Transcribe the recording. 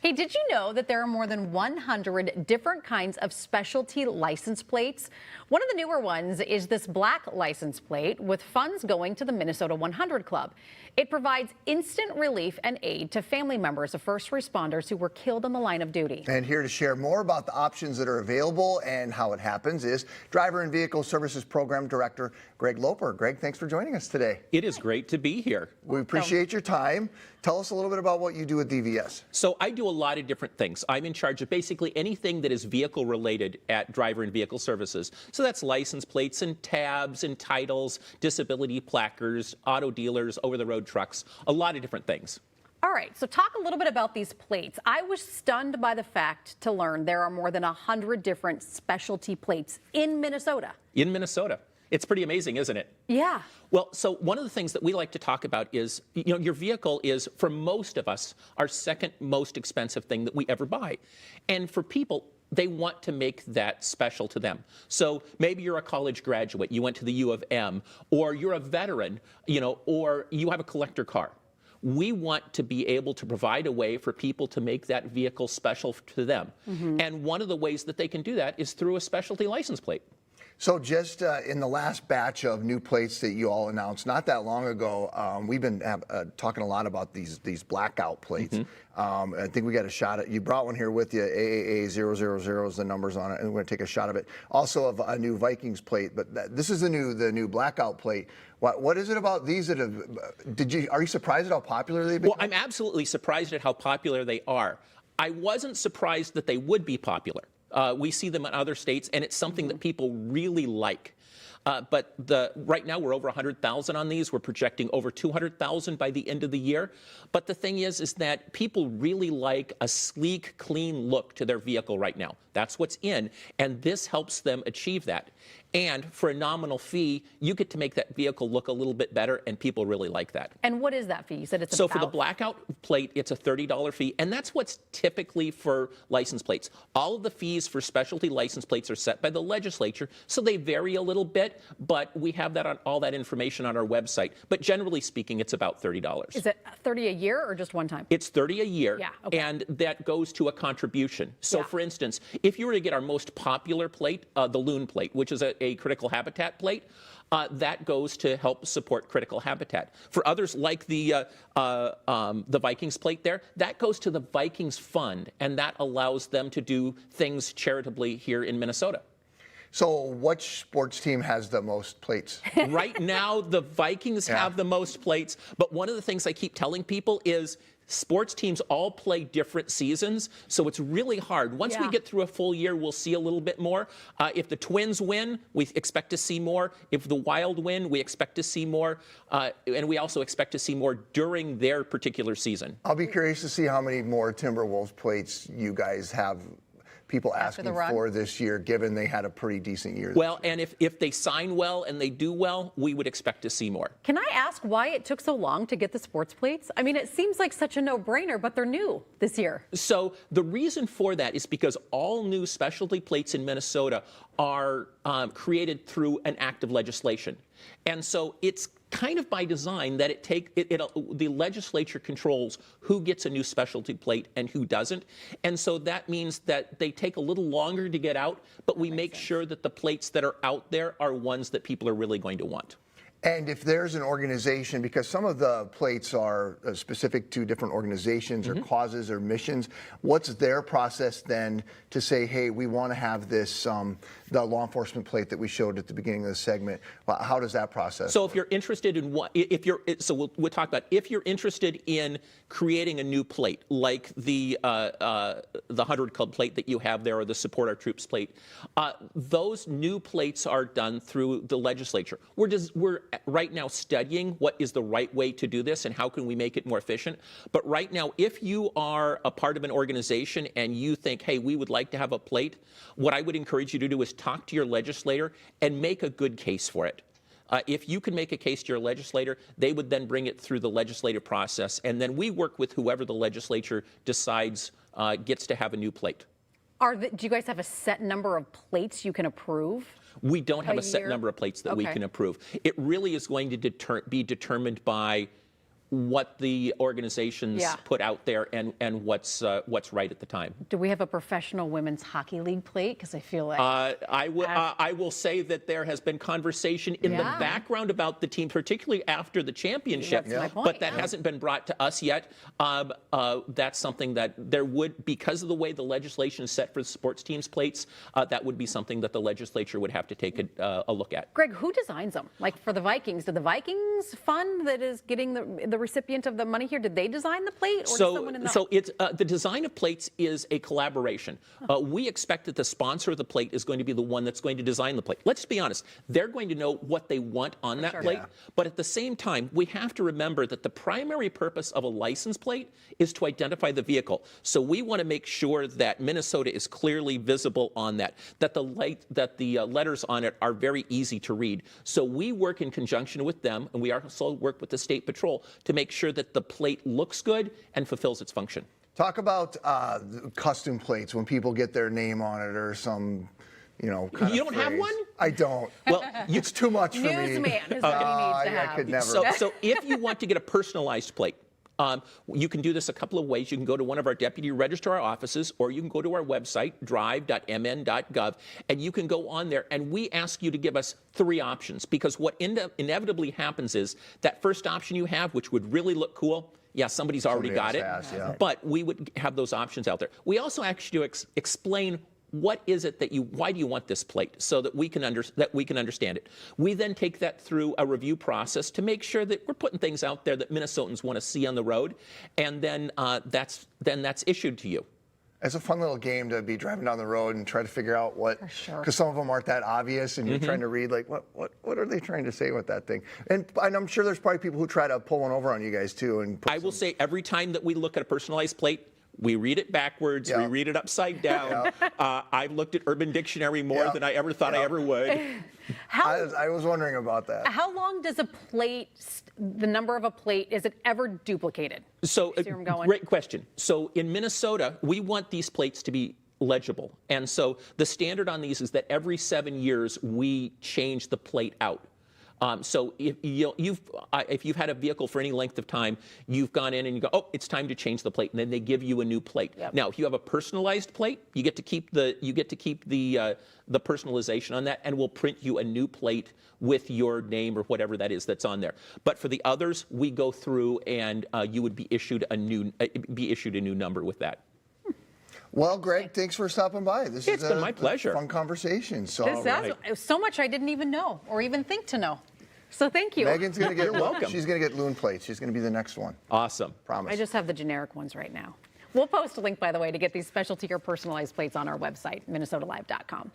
Hey, did you know that there are more than 100 different kinds of specialty license plates? One of the newer ones is this black license plate with funds going to the Minnesota 100 Club. It provides instant relief and aid to family members of first responders who were killed in the line of duty. And here to share more about the options that are available and how it happens is Driver and Vehicle Services Program Director Greg Loper. Greg, thanks for joining us today. It is great to be here. We appreciate your time. Tell us a little bit about what you do at DVS. So I do a lot of different things. I'm in charge of basically anything that is vehicle related at Driver and Vehicle Services. So that's license plates and tabs and titles, disability placards, auto dealers, over-the-road trucks, a lot of different things. All right, so talk a little bit about these plates. I was stunned by the fact to learn there are more than 100 different specialty plates in Minnesota. In Minnesota. It's pretty amazing, isn't it? Yeah. Well, so one of the things that we like to talk about is, your vehicle is, for most of us, our second most expensive thing that we ever buy. And for people, they want to make that special to them. So maybe you're a college graduate, you went to the U of M, or you're a veteran, or you have a collector car. We want to be able to provide a way for people to make that vehicle special to them. And one of the ways that they can do that is through a specialty license plate. So just in the last batch of new plates that you all announced not that long ago, we've been talking a lot about these blackout plates. I think we got a shot at, you brought one here with you, AAA000 is the numbers on it, and we're going to take a shot of it. Also of a new Vikings plate, but this is the new blackout plate. What is it about these that have, are you surprised at how popular they've been? Well, I'm absolutely surprised at how popular they are. I wasn't surprised that they would be popular. We see them in other states, and it's something that people really like. But right now we're over 100,000 on these. We're projecting over 200,000 by the end of the year. But the thing is that people really like a sleek, clean look to their vehicle right now. That's what's in, and this helps them achieve that. And for a nominal fee, you get to make that vehicle look a little bit better, and people really like that. And what is that fee? You said it's So for the blackout plate, it's a $30 fee, and that's what's typically for license plates. All of the fees for specialty license plates are set by the legislature, so they vary a little bit, but we have that on all that information on our website. But generally speaking, it's about $30. Is it $30 a year or just one time? It's $30 a year, Yeah, okay. and that goes to a contribution. So for instance, if you were to get our most popular plate, the Loon plate, which is a critical habitat plate, that goes to help support critical habitat. For others, like the Vikings plate there, that goes to the Vikings Fund, and that allows them to do things charitably here in Minnesota. So which sports team has the most plates? Right now, the Vikings have the most plates, but one of the things I keep telling people is sports teams all play different seasons, so it's really hard. Once we get through a full year, we'll see a little bit more. If the Twins win, we expect to see more. If the Wild win, we expect to see more. And we also expect to see more during their particular season. I'll be curious to see how many more Timberwolves plates you guys have people asking for this year, given they had a pretty decent year. Well, and if they sign well and they do well, we would expect to see more. Can I ask why it took so long to get the sports plates? I mean, it seems like such a no-brainer, but they're new this year. So the reason for that is because all new specialty plates in Minnesota are created through an act of legislation. And so it's kind of by design that the legislature controls who gets a new specialty plate and who doesn't. And so that means that they take a little longer to get out, but we make sure that the plates that are out there are ones that people are really going to want. And if there's an organization, because some of the plates are specific to different organizations or causes or missions, what's their process then to say, hey, we want to have this, the law enforcement plate that we showed at the beginning of the segment? How does that process So work? if you're interested in we'll talk about, if you're interested in creating a new plate, like the 100 Club plate that you have there, or the Support Our Troops plate, those new plates are done through the legislature. We're right now studying what is the right way to do this and how can we make it more efficient. But right now, if you are a part of an organization and you think, hey, we would like to have a plate, what I would encourage you to do is talk to your legislator and make a good case for it. If you can make a case to your legislator, they would then bring it through the legislative process, and then we work with whoever the legislature decides gets to have a new plate. Do you guys have a set number of plates you can approve? We don't have a set number of plates that we can approve. It really is going to be determined by what the organizations Yeah. put out there and what's right at the time. Do we have a professional women's hockey league plate? Because I feel like I will say that there has been conversation in the Yeah. background about the team, particularly after the championship, That's my point, but that yeah. hasn't been brought to us yet. That's something that there would, because of the way the legislation is set for the sports teams plates, that would be something that the legislature would have to take a look at. Greg, who designs them? Like for the Vikings, did the Vikings fund that is getting the recipient of the money here, did they design the plate, or did someone in the... So it's the design of plates is a collaboration. We expect that the sponsor of the plate is going to be the one that's going to design the plate. Let's be honest; they're going to know what they want on that sure. plate. Yeah. But at the same time, we have to remember that the primary purpose of a license plate is to identify the vehicle. So we want to make sure that Minnesota is clearly visible on that. That the letters on it are very easy to read. So we work in conjunction with them, and we also work with the State Patrol to make sure that the plate looks good and fulfills its function. Talk about the custom plates when people get their name on it or some, kind You of don't have phrase. one? I don't. Well, It's too much for me. Newsman is what he needs to have. I could never. So if you want to get a personalized plate, you can do this a couple of ways. You can go to one of our deputy registrar offices, or you can go to our website, drive.mn.gov, and you can go on there, and we ask you to give us 3 options, because what inevitably happens is that first option you have, which would really look cool, yeah, somebody's already got it, else has, yeah. but we would have those options out there. We also actually explain what is it that why do you want this plate, so that we can understand it. We then take that through a review process to make sure that we're putting things out there that Minnesotans want to see on the road, and then that's issued to you. It's a fun little game to be driving down the road and try to figure out what, sure. because some of them aren't that obvious, and you're trying to read like what are they trying to say with that thing? And I'm sure there's probably people who try to pull one over on you guys too. And I will say every time that we look at a personalized plate, we read it backwards, Yeah. we read it upside down. I've looked at Urban Dictionary more Yeah. than I ever thought I ever would. I was wondering about that. How long does a plate, the number of a plate, is it ever duplicated? So, See where I'm going? great question. So in Minnesota, we want these plates to be legible. And so the standard on these is that every 7 years we change the plate out. So if you've had a vehicle for any length of time, you've gone in and you go, oh, it's time to change the plate, and then they give you a new plate. Yep. Now, if you have a personalized plate, you get to keep the personalization on that, and we'll print you a new plate with your name or whatever that is that's on there. But for the others, we go through and you would be issued a new number with that. Well, Greg, thanks for stopping by. This It's is been my pleasure. Fun conversation. So That's so much I didn't even know or even think to know. So thank you. Megan's gonna get. You're welcome. She's gonna get loon plates. She's gonna be the next one. Awesome. Promise. I just have the generic ones right now. We'll post a link, by the way, to get these specialty or personalized plates on our website, minnesotalive.com.